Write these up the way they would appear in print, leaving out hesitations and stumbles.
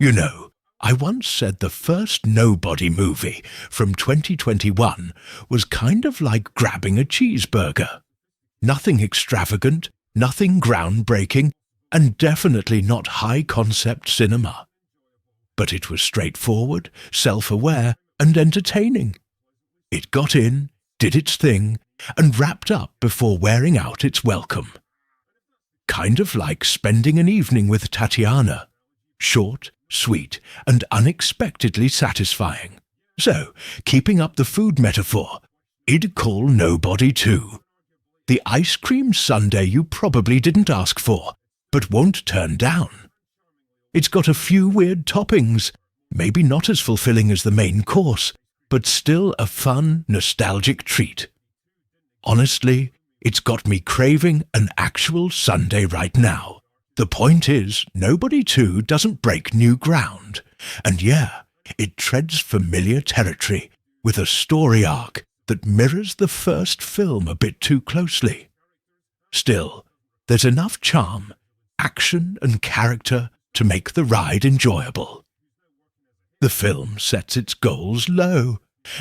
You know, I once said the first Nobody movie from 2021 was kind of like grabbing a cheeseburger. Nothing extravagant, nothing groundbreaking, and definitely not high-concept cinema. But it was straightforward, self-aware, and entertaining. It got in, did its thing, and wrapped up before wearing out its welcome. Kind of like spending an evening with Tatiana. Short, sweet, and unexpectedly satisfying. So, keeping up the food metaphor, I'd call Nobody 2. The ice cream sundae you probably didn't ask for, but won't turn down. It's got a few weird toppings, maybe not as fulfilling as the main course, but still a fun, nostalgic treat. Honestly, it's got me craving an actual sundae right now. The point is, Nobody 2 doesn't break new ground. And yeah, it treads familiar territory with a story arc that mirrors the first film a bit too closely. Still, there's enough charm, action and character to make the ride enjoyable. The film sets its goals low,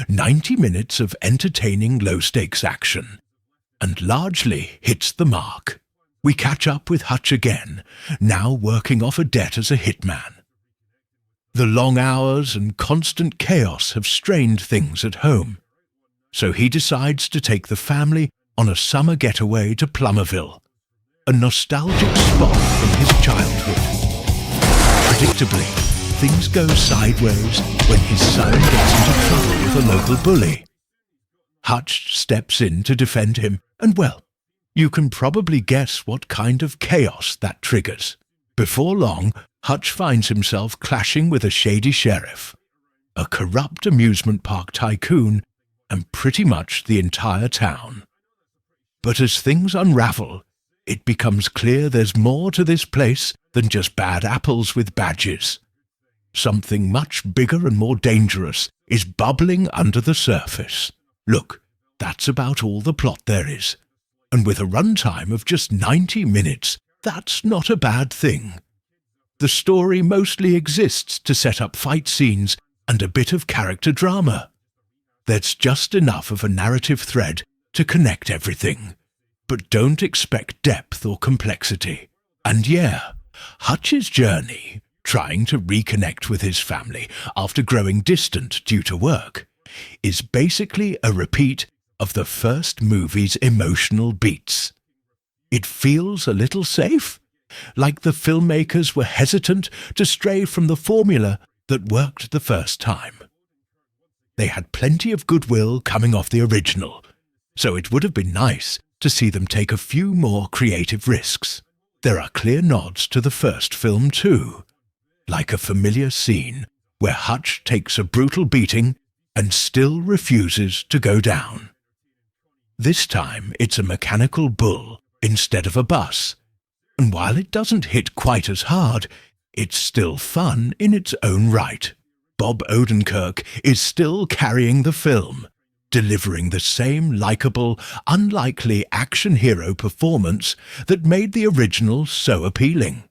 90 minutes of entertaining low-stakes action, and largely hits the mark. We catch up with Hutch again, now working off a debt as a hitman. The long hours and constant chaos have strained things at home, so he decides to take the family on a summer getaway to Plummerville, a nostalgic spot from his childhood. Predictably, things go sideways when his son gets into trouble with a local bully. Hutch steps in to defend him, and well, you can probably guess what kind of chaos that triggers. Before long, Hutch finds himself clashing with a shady sheriff, a corrupt amusement park tycoon, and pretty much the entire town. But as things unravel, it becomes clear there's more to this place than just bad apples with badges. Something much bigger and more dangerous is bubbling under the surface. Look, that's about all the plot there is. And with a runtime of just 90 minutes, that's not a bad thing. The story mostly exists to set up fight scenes and a bit of character drama. There's just enough of a narrative thread to connect everything. But don't expect depth or complexity. And yeah, Hutch's journey, trying to reconnect with his family after growing distant due to work, is basically a repeat of the first movie's emotional beats. It feels a little safe, like the filmmakers were hesitant to stray from the formula that worked the first time. They had plenty of goodwill coming off the original, so it would have been nice to see them take a few more creative risks. There are clear nods to the first film too, like a familiar scene where Hutch takes a brutal beating and still refuses to go down. This time it's a mechanical bull instead of a bus, and while it doesn't hit quite as hard, it's still fun in its own right. Bob Odenkirk is still carrying the film, delivering the same likable, unlikely action hero performance that made the original so appealing.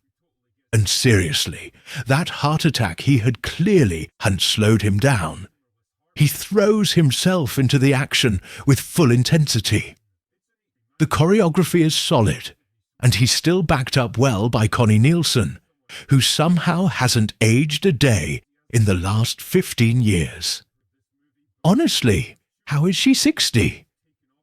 And seriously, that heart attack he had clearly hadn't slowed him down. He throws himself into the action with full intensity. The choreography is solid, and he's still backed up well by Connie Nielsen, who somehow hasn't aged a day in the last 15 years. Honestly, how is she 60?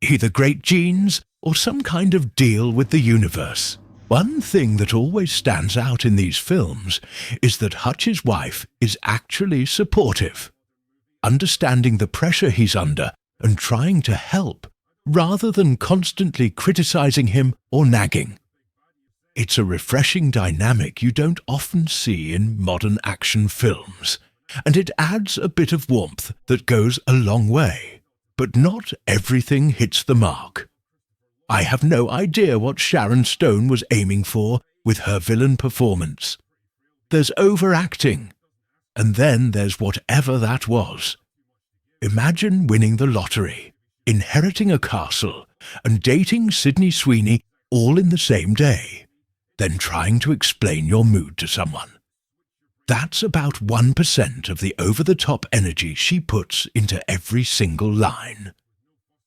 Either great genes or some kind of deal with the universe. One thing that always stands out in these films is that Hutch's wife is actually supportive, understanding the pressure he's under and trying to help, rather than constantly criticizing him or nagging. It's a refreshing dynamic you don't often see in modern action films, and it adds a bit of warmth that goes a long way. But not everything hits the mark. I have no idea what Sharon Stone was aiming for with her villain performance. There's overacting, and then there's whatever that was. Imagine winning the lottery, inheriting a castle, and dating Sydney Sweeney all in the same day, then trying to explain your mood to someone. That's about 1% of the over-the-top energy she puts into every single line.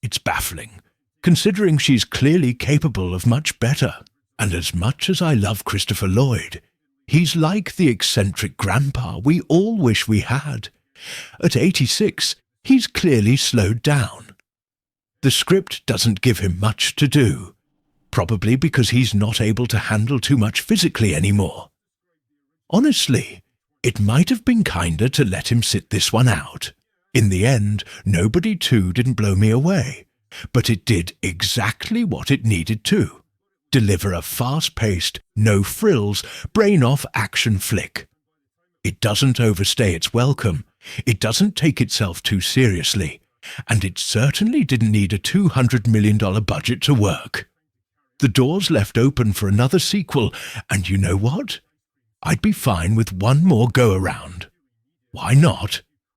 It's baffling, considering she's clearly capable of much better. And as much as I love Christopher Lloyd, he's like the eccentric grandpa we all wish we had. At 86, he's clearly slowed down. The script doesn't give him much to do, probably because he's not able to handle too much physically anymore. Honestly, it might have been kinder to let him sit this one out. In the end, Nobody 2 didn't blow me away, but it did exactly what it needed to. Deliver a fast-paced, no-frills, brain-off action flick. It doesn't overstay its welcome, it doesn't take itself too seriously, and it certainly didn't need a $200 million budget to work. The door's left open for another sequel, and you know what? I'd be fine with one more go-around. Why not?